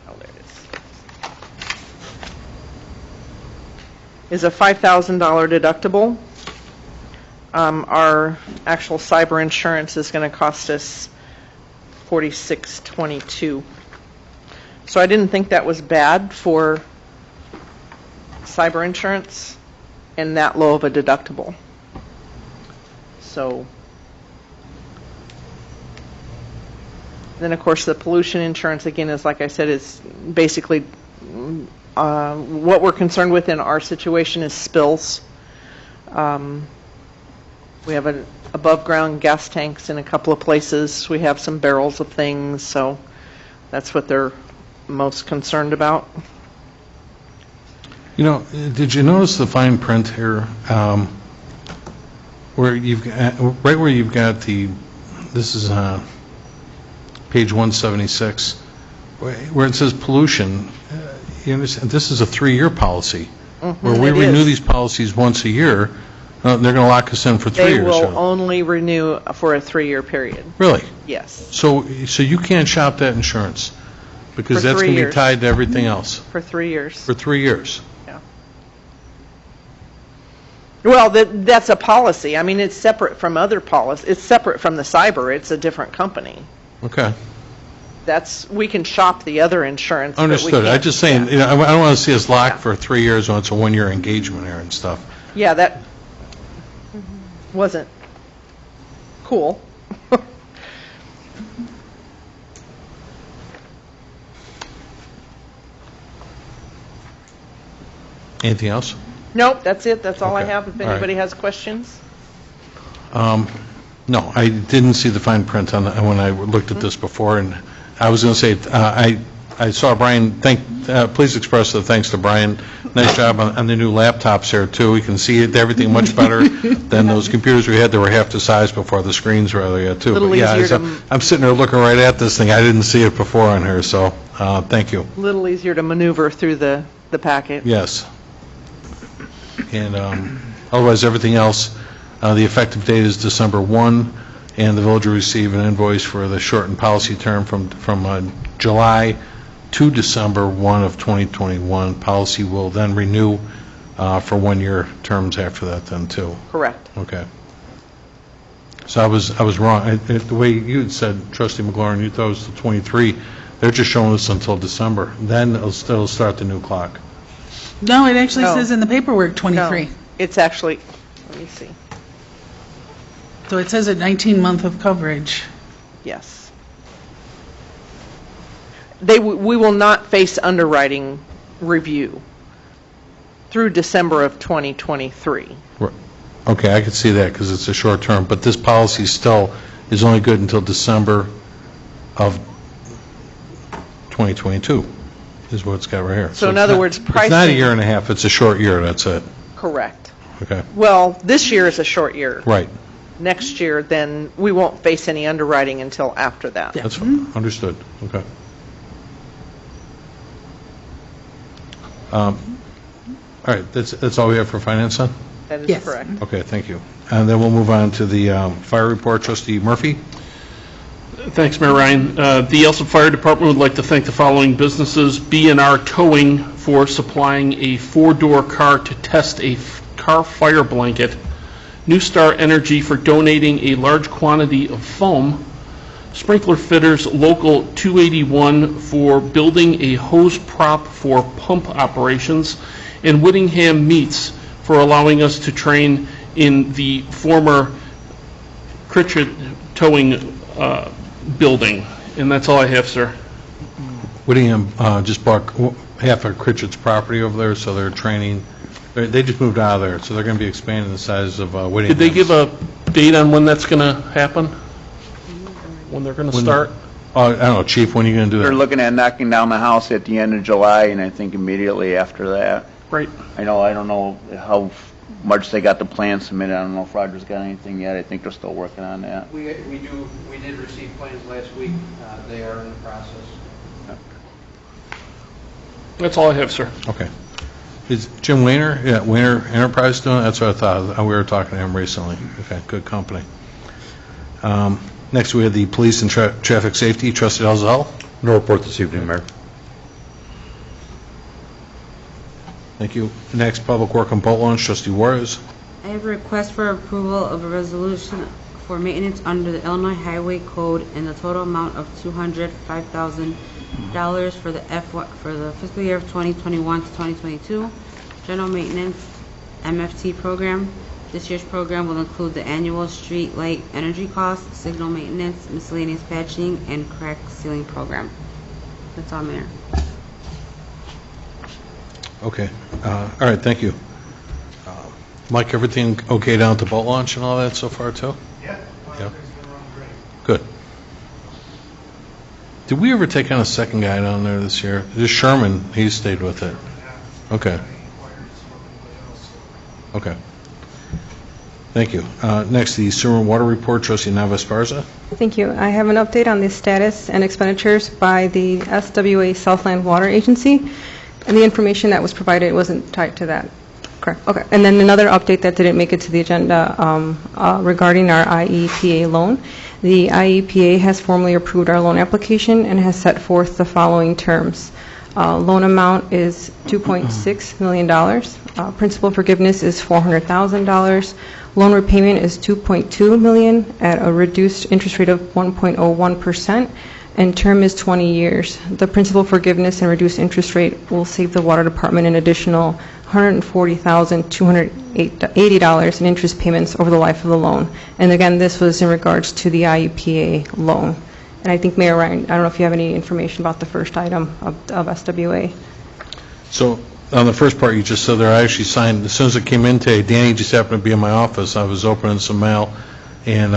Oh, there it is. Is a $5,000 deductible. Our actual cyber insurance is going to cost us $46.22. So I didn't think that was bad for cyber insurance and that low of a deductible. So then, of course, the pollution insurance, again, is like I said, is basically what we're concerned with in our situation is spills. We have an above-ground gas tanks in a couple of places. We have some barrels of things, so that's what they're most concerned about. You know, did you notice the fine print here, where you've got, right where you've got this is page 176, where it says pollution, you understand, this is a 3-year policy, where we it renew is. these policies once a year. They're going to lock us in for 3 They years. will so- only renew for a 3-year period. Really? Yes, So you can't shop that insurance, because For that's 3 going to be years. tied to everything else for 3 years. for 3 years. Yeah. Well, that's a policy. I mean, it's separate from other policies. It's separate from the cyber. It's a different company. Okay, We can shop the other insurance, but we understood. I'm can't- just saying, yeah. you know, I don't want to see us locked Yeah. for 3 years when it's a 1-year engagement here and stuff. Yeah, that wasn't cool. Anything else? Nope, that's it. That's all I Okay. have. If All right. anybody has questions. No, I didn't see the fine print on when I looked at this before, and I was going to say, I saw Brian, please express the thanks to Brian. Nice job on the new laptops here, too. We can see everything much better than those computers we had that were half the size before the screens were there, too. Little But yeah, easier I'm sitting there looking right at this thing. I didn't see it before on here, so thank you. A little easier to maneuver through the packet. Yes. And otherwise, everything else, the effective date is December 1, and the village will receive an invoice for the shortened policy term from July to December 1 of 2021. Policy will then renew for one-year terms after that then, too. Correct. Okay. So I was wrong. The way you had said, Trustee McLaurin, you thought it was the 23. They're just showing us until December. Then it'll start the new clock. No, it actually No. says in the paperwork No, 23. it's actually, let me see. So it says a 19-month of coverage. Yes. We will not face underwriting review through December of 2023. Okay, I could see that because it's a short term, but this policy still is only good until December of 2022, is what it's got right here. So in it's other not- words, It's not a pricing- year and a half, it's a short year, that's it. Correct. Okay, Well, this year is a short year. right, Next year, then we won't face any underwriting until after that. that's fine, understood, okay. All right, that's all we have for finance then? That is Yes. correct. Okay, thank you. And then we'll move on to the fire report, Trustee Murphy? Thanks, Mayor Ryan. The Alsip Fire Department would like to thank the following businesses: B&R Towing for supplying a four-door car to test a car fire blanket, New Star Energy for donating a large quantity of foam, Sprinkler Fitters Local 281 for building a hose prop for pump operations, and Whittingham Meats for allowing us to train in the former Critchett Towing building. And that's all I have, sir. Whittingham just bought half of Critchett's property over there, so they're training, they just moved out of there, so they're going to be expanding the size of Whittingham. Did they give a date on when that's going to happen? When they're going to start? I don't know, Chief, when are you going to do They're that? looking at knocking down the house at the end of July, and I think immediately after that. Great. I don't know how much they got the plan submitted. I don't know if Roger's got anything yet. I think they're still working on that. We did receive plans last week. They are in the process. That's all I have, sir. Okay. Is Jim Weiner, Weiner Enterprise doing it? That's what I thought. We were talking to him recently. Okay, good company. Next, we have the police and traffic safety, Trustee Dalzell. No report this evening, Mayor. Thank you. Next, Public Work and Boat Launch, Trustee Juarez. I have a request for approval of a resolution for maintenance under the Illinois Highway Code in the total amount of $205,000 for the fiscal year of 2021 to 2022. General maintenance MFT program. This year's program will include the annual street light energy costs, signal maintenance, miscellaneous patching, and crack sealing program. That's all, Mayor. Okay. All right, thank you. Mike, everything okay down at the boat launch and all that so far, too? Yeah. Yeah. Everything's been running great. Good. Did we ever take on a second guy down there this year? Just Sherman, he stayed with it. Okay. Any inquiries from anybody else? Okay. Thank you. Next, the sewer and water report, Trustee Nava Esparza. Thank you. I have an update on the status and expenditures by the SWA Southland Water Agency, and the information that was provided wasn't tied to that. Correct. Okay. And then another update that didn't make it to the agenda regarding our IEPA loan. The IEPA has formally approved our loan application and has set forth the following terms. Loan amount is $2.6 million. Principal forgiveness is $400,000. Loan repayment is $2.2 million at a reduced interest rate of 1.01%, and term is 20 years. The principal forgiveness and reduced interest rate will save the water department an additional $140,280 in interest payments over the life of the loan. And again, this was in regards to the IEPA loan. And I think, Mayor Ryan, I don't know if you have any information about the first item of SWA. So on the first part you just said there, I actually signed, as soon as it came in today, Danny just happened to be in my office, I was opening some mail, and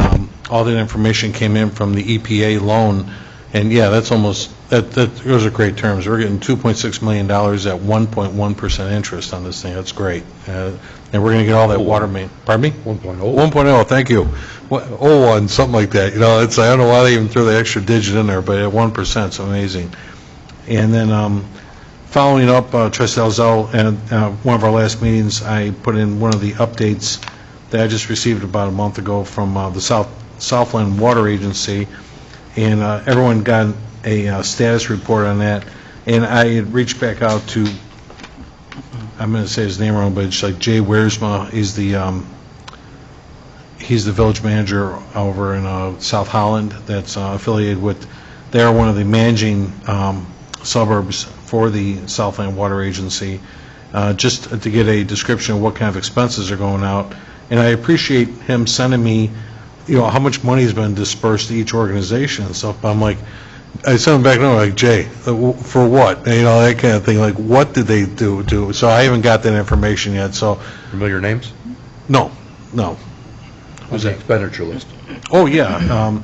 all that information came in from the EPA loan, and yeah, that's almost, those are great terms. We're getting $2.6 million at 1.1% interest on this thing, that's great. And we're going to get all that water main, pardon me? 1.0. 1.0, thank you. 01, something like that, you know, it's, I don't know why they even threw the extra digit in there, but at 1%, it's amazing. And then, following up, Trustee Alzel, and one of our last meetings, I put in one of the updates that I just received about a month ago from the Southland Water Agency, and everyone got a status report on that, and I had reached back out to, I'm going to say his name wrong, but it's like Jay Wiersma. He's the village manager over in South Holland that's affiliated with, they're one of the managing suburbs for the Southland Water Agency, just to get a description of what kind of expenses are going out. And I appreciate him sending me, you know, how much money has been dispersed to each organization and stuff. I'm like, I sent him back, no, like, Jay, for what? You know, that kind of thing. Like, what did they do? So I haven't got that information yet, so. Familiar names? No. Who's the expenditure list? Oh, yeah.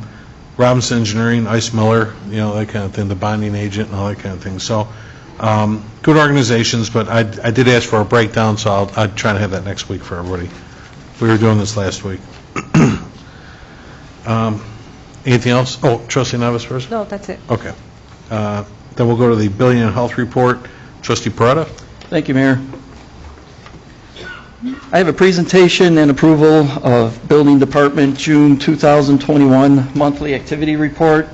Robinson Engineering, Ice Miller, you know, that kind of thing, the bonding agent and all that kind of thing. So, good organizations, but I did ask for a breakdown, so I'll try to have that next week for everybody. We were doing this last week. Anything else? Oh, Trustee Navis first? No, that's it. Okay. Then we'll go to the Billing and Health Report. Trustee Parada? Thank you, Mayor. I have a presentation and approval of Building Department June 2021 Monthly Activity Report.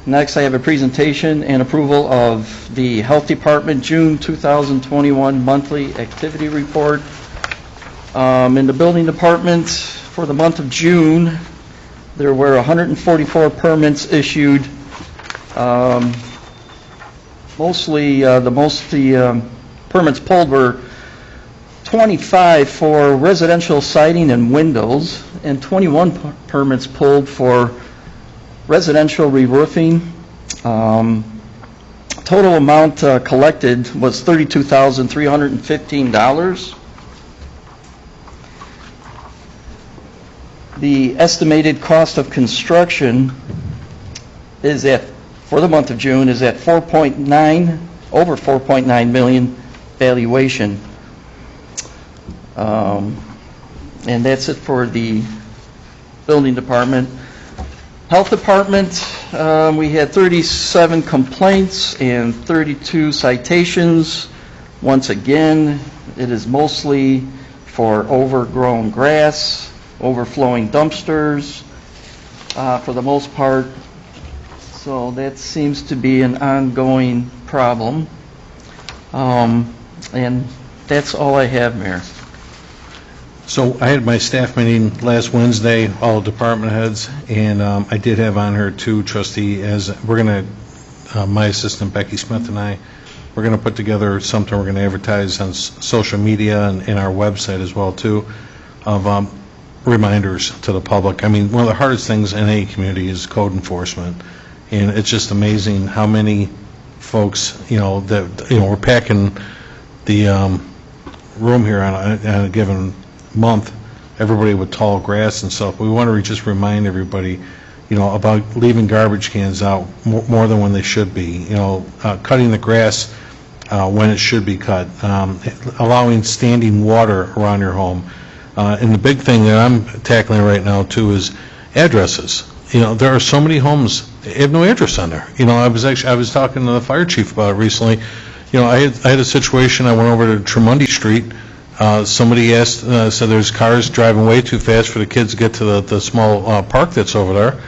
Next, I have a presentation and approval of the Health Department June 2021 Monthly Activity Report. In the Building Department, for the month of June, there were 144 permits issued. The permits pulled were 25 for residential siding and windows, and 21 permits pulled for residential re-roofing. Total amount collected was $32,315. The estimated cost of construction is for the month of June, is at over 4.9 million valuation. And that's it for the Building Department. Health Department, we had 37 complaints and 32 citations. Once again, it is mostly for overgrown grass, overflowing dumpsters, for the most part. So that seems to be an ongoing problem. And that's all I have, Mayor. So I had my staff meeting last Wednesday, all department heads, and I did have on her too, Trustee, as we're going to, my assistant Becky Smith and I, we're going to put together something we're going to advertise on social media and our website as well too, of reminders to the public. I mean, one of the hardest things in any community is code enforcement, and it's just amazing how many folks, we're packing the room here on a given month, everybody with tall grass and stuff. We want to just remind everybody, about leaving garbage cans out more than when they should be, cutting the grass when it should be cut, allowing standing water around your home. And the big thing that I'm tackling right now too is addresses. There are so many homes that have no address on there. I was talking to the fire chief about it recently. I had a situation. I went over to Tremundy Street. Somebody said there's cars driving way too fast for the kids to get to the small park that's over there.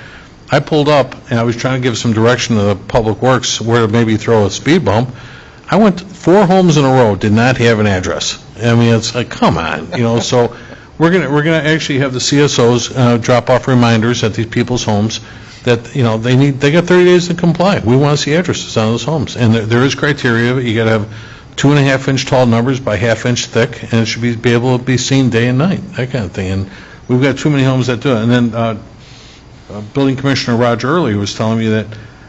I pulled up, and I was trying to give some direction to the Public Works where to maybe throw a speed bump. I went 4 homes in a row, did not have an address. I mean, it's like, come on, so we're gonna actually have the CSOs drop off reminders at these people's homes that, they got 30 days to comply. We want to see addresses on those homes. And there is criteria. You got to have 2.5-inch tall numbers by 1/2 inch thick, and it should be able to be seen day and night, that kind of thing. And we've got too many homes that do it. And then Building Commissioner Roger Early was telling me that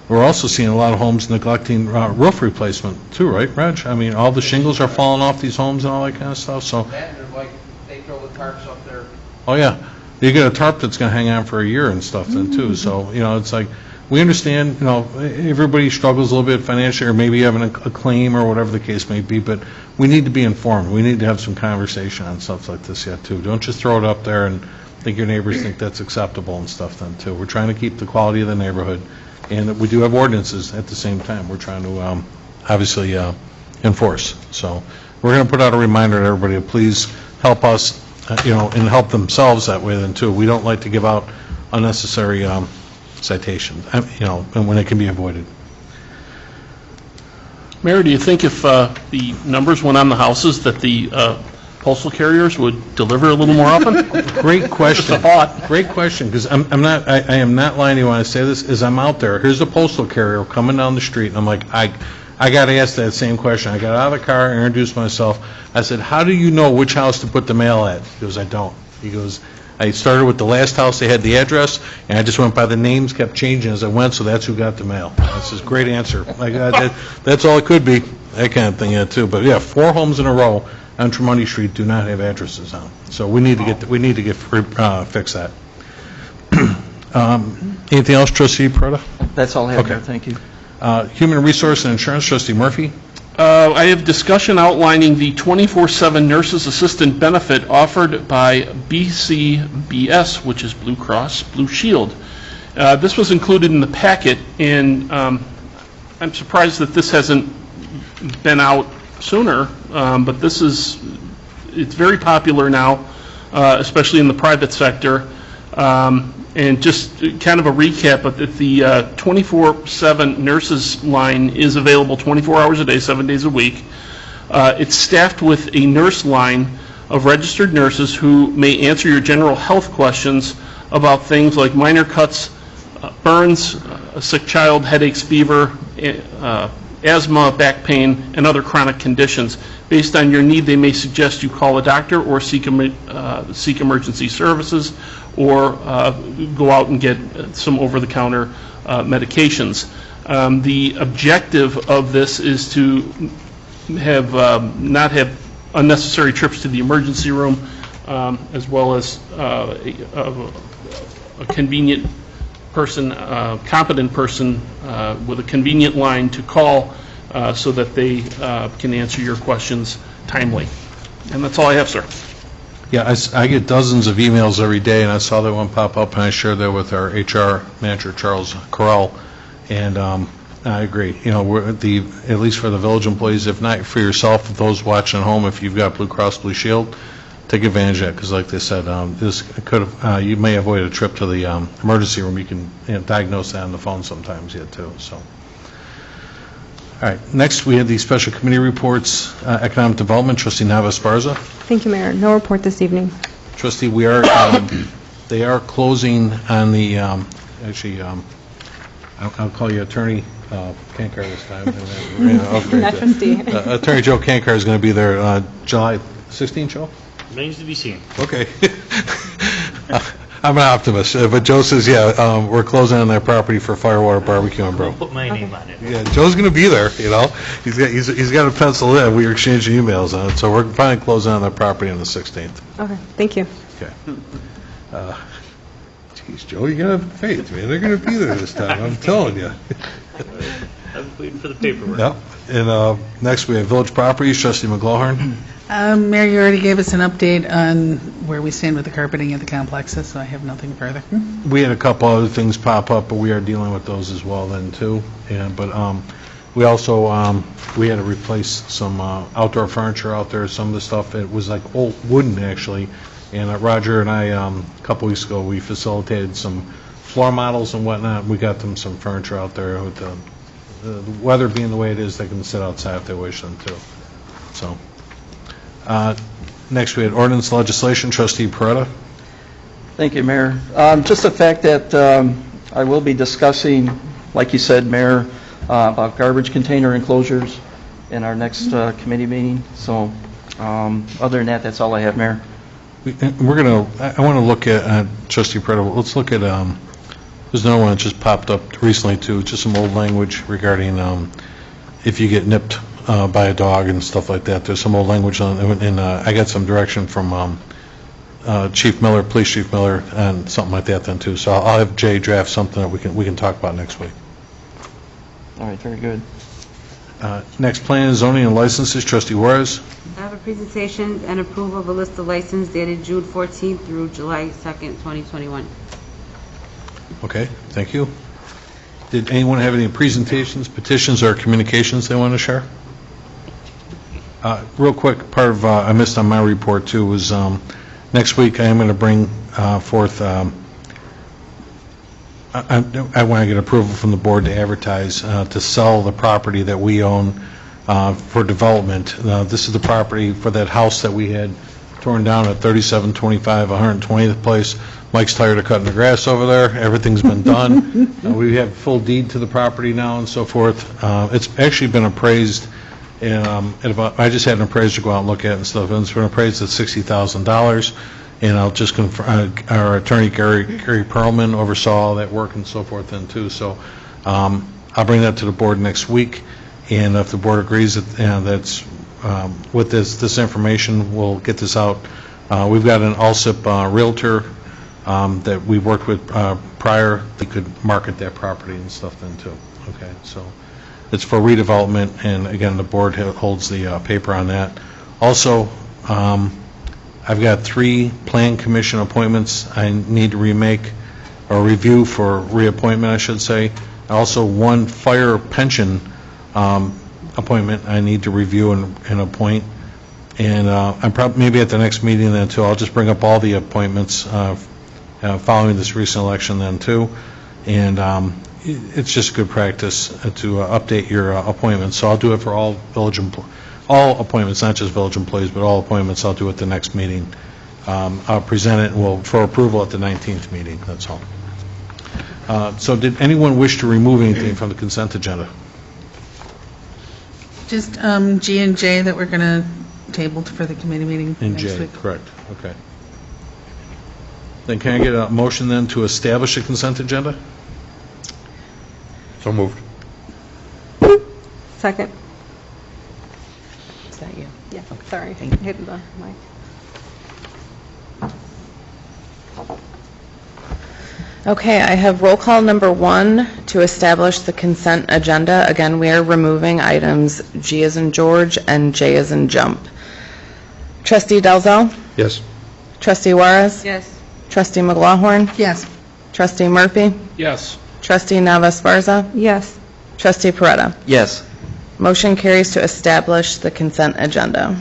we're also seeing a lot of homes neglecting roof replacement too, right, Reg? I mean, all the shingles are falling off these homes and all that kind of stuff, so, That, and they're like, they throw the tarps up there. oh, yeah. You get a tarp that's going to hang on for a year and stuff then, too, so, it's like, we understand, everybody struggles a little bit financially, or maybe having a claim or whatever the case may be, but we need to be informed. We need to have some conversation on stuff like this yet, too. Don't just throw it up there and think your neighbors think that's acceptable and stuff then, too. We're trying to keep the quality of the neighborhood, and we do have ordinances at the same time. We're trying to, obviously, enforce. So we're going to put out a reminder to everybody to please help us, and help themselves that way then, too. We don't like to give out unnecessary citations, and when it can be avoided. Mayor, do you think if the numbers went on the houses that the postal carriers would deliver a little more often? Great question. Just a thought. Great question, because I am not lying to you when I say this, is I'm out there, here's a postal carrier coming down the street, and I'm like, I got to ask that same question. I got out of the car, introduced myself. I said, how do you know which house to put the mail at? He goes, I don't. He goes, I started with the last house, they had the address, and I just went by the names, kept changing as I went, so that's who got the mail. That's a great answer. That's all it could be, that kind of thing, yeah, too. But yeah, 4 homes in a row on Tremonti Street do not have addresses on them. So we need to fix that. Anything else, Trustee Peretta? That's all I have, Okay. Mayor. Thank you. Human Resource and Insurance, Trustee Murphy. I have discussion outlining the 24/7 nurses assistant benefit offered by BCBS, which is Blue Cross Blue Shield. This was included in the packet, and I'm surprised that this hasn't been out sooner, but it's very popular now, especially in the private sector. And just kind of a recap of that, the 24/7 nurses line is available 24 hours a day, 7 days a week. It's staffed with a nurse line of registered nurses who may answer your general health questions about things like minor cuts, burns, a sick child, headaches, fever, asthma, back pain, and other chronic conditions. Based on your need, they may suggest you call a doctor or seek emergency services, or go out and get some over-the-counter medications. The objective of this is to have not have unnecessary trips to the emergency room, as well as a convenient person, competent person with a convenient line to call so that they can answer your questions timely. And that's all I have, sir. Yeah, I get dozens of emails every day, and I saw that one pop up, and I shared that with our HR manager, Charles Correll, and I agree. At least for the village employees, if not for yourself, those watching at home, if you've got Blue Cross Blue Shield, take advantage of that, because like they said, you may avoid a trip to the emergency room. You can diagnose that on the phone sometimes yet, too, so. All right, next we have the special committee reports. Economic Development, Trustee Nava Esparza. Thank you, Mayor. No report this evening. Trustee, they are closing on the, I'll call you Attorney Kankar this time. Not trustee. Attorney Joe Kankar is going to be there July 16th, Joe? Remains to be seen. Okay. I'm an optimist, but Joe says, yeah, we're closing on that property for Firewater Barbecue and Brew. Put my name on it. Yeah, Joe's going to be there, He's got a pencil in. We were exchanging emails on it, so we're finally closing on that property on the 16th. Okay, thank you. Okay. Geez, Joe, you got to have faith, man. They're going to be there this time, I'm telling you. I was waiting for the paperwork. Yep. And next, we have Village Properties, Trustee McGlohan. Mayor, you already gave us an update on where we stand with the carpeting at the complexes, so I have nothing further. We had a couple other things pop up, but we are dealing with those as well then, too. But we also, we had to replace some outdoor furniture out there. Some of the stuff, it was like old wooden, actually. And Roger and I, a couple weeks ago, we facilitated some floor models and whatnot. We got them some furniture out there. With the weather being the way it is, they can sit outside if they wish them to. So, next we had ordinance legislation. Trustee Peretta. Thank you, Mayor. Just the fact that I will be discussing, like you said, Mayor, about garbage container enclosures in our next committee meeting. So other than that, that's all I have, Mayor. I want to look at, Trustee Peretta, let's look at There's another one that just popped up recently, too, just some old language regarding if you get nipped by a dog and stuff like that. There's some old language on, and I got some direction from Chief Miller, Police Chief Miller, and something like that then, too. So I'll have Jay draft something that we can talk about next week. All right, very good. Next, plan, zoning, and licenses. Trustee Juarez. I have a presentation and approval of a list of license dated June 14th through July 2nd, 2021. Okay, thank you. Did anyone have any presentations, petitions, or communications they want to share? Real quick, part of, I missed on my report too, was next week I am going to bring forth, I want to get approval from the board to advertise, to sell the property that we own for development. This is the property for that house that we had torn down at 3725 120th place. Mike's tired of cutting the grass over there. Everything's been done. We have full deed to the property now and so forth. It's actually been appraised, at about, I just had an appraiser go out and look at it and stuff, and it's been appraised at $60,000. And I'll just confirm, our attorney Gary Perlman oversaw all that work and so forth then too. So I'll bring that to the board next week, and if the board agrees that that's with this information, we'll get this out. We've got an Alsip realtor that we worked with prior. They could market that property and stuff then too. Okay, so it's for redevelopment, and again, the board holds the paper on that. Also, I've got 3 plan commission appointments I need to remake or review for reappointment, I should say. Also, 1 fire pension appointment I need to review and appoint. And I'm probably maybe at the next meeting then too. I'll just bring up all the appointments following this recent election then too. And it's just good practice to update your appointments. So I'll do it for all village all appointments, not just village employees, but all appointments. I'll do at the next meeting. I'll present it for approval at the 19th meeting. That's all. So did anyone wish to remove anything from the consent agenda? Just G and J that we're going to table for the committee meeting In next J, week. correct. Okay. Then can I get a motion then to establish a consent agenda? So moved. Second. Is that you? Yeah, sorry. Hit the mic. Okay, I have roll call number 1 to establish the consent agenda. Again, we are removing items G as in George and J as in jump. Trustee Dalzell? Yes. Trustee Juarez? Yes. Trustee McLaughlin? Yes. Trustee Murphy? Yes. Trustee Navas Barza? Yes. Trustee Peretta? Yes. Motion carries to establish the consent agenda.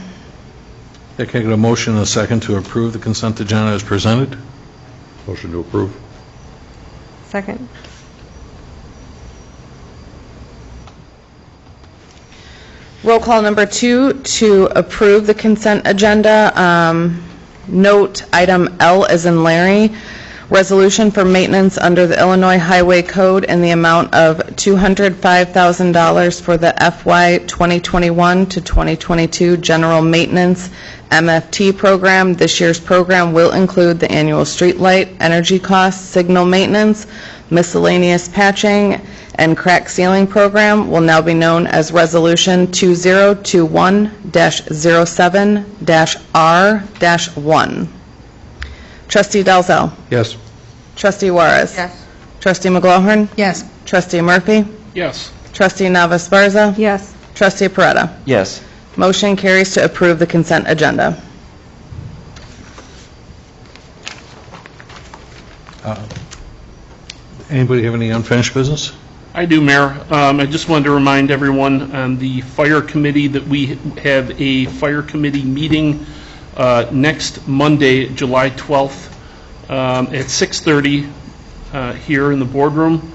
Okay, can I get a motion and a second to approve the consent agenda as presented? Motion to approve. Second. Roll call number 2 to approve the consent agenda. Note item L as in Larry, resolution for maintenance under the Illinois Highway Code in the amount of $205,000 for the FY 2021 to 2022 general maintenance MFT program. This year's program will include the annual streetlight, energy costs, signal maintenance, miscellaneous patching, and crack sealing program will now be known as Resolution 2021-07-R-1. Trustee Dalzell. Yes. Trustee Juarez. Yes. Trustee McLaughlin. Yes. Trustee Murphy. Yes. Trustee Navas Barza. Yes. Trustee Peretta. Yes. Motion carries to approve the consent agenda. Anybody have any unfinished business? I do, Mayor. I just wanted to remind everyone on the fire committee that we have a fire committee meeting next Monday, July 12th, at 6:30 here in the boardroom.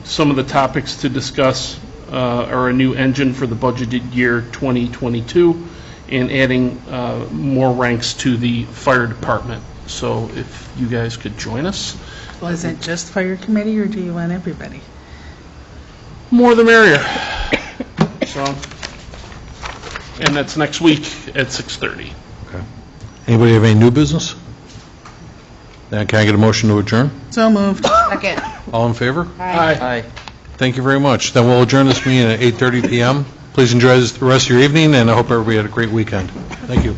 Some of the topics to discuss are a new engine for the budgeted year 2022 and adding more ranks to the fire department. So if you guys could join us. Well, is it just fire committee, or do you want everybody? More the merrier. So, and that's next week at 6:30. Okay. Anybody have any new business? Then can I get a motion to adjourn? So moved. Second. All in favor? Aye. Thank you very much. Then we'll adjourn this meeting at 8:30 PM. Please enjoy the rest of your evening, and I hope everybody had a great weekend. Thank you.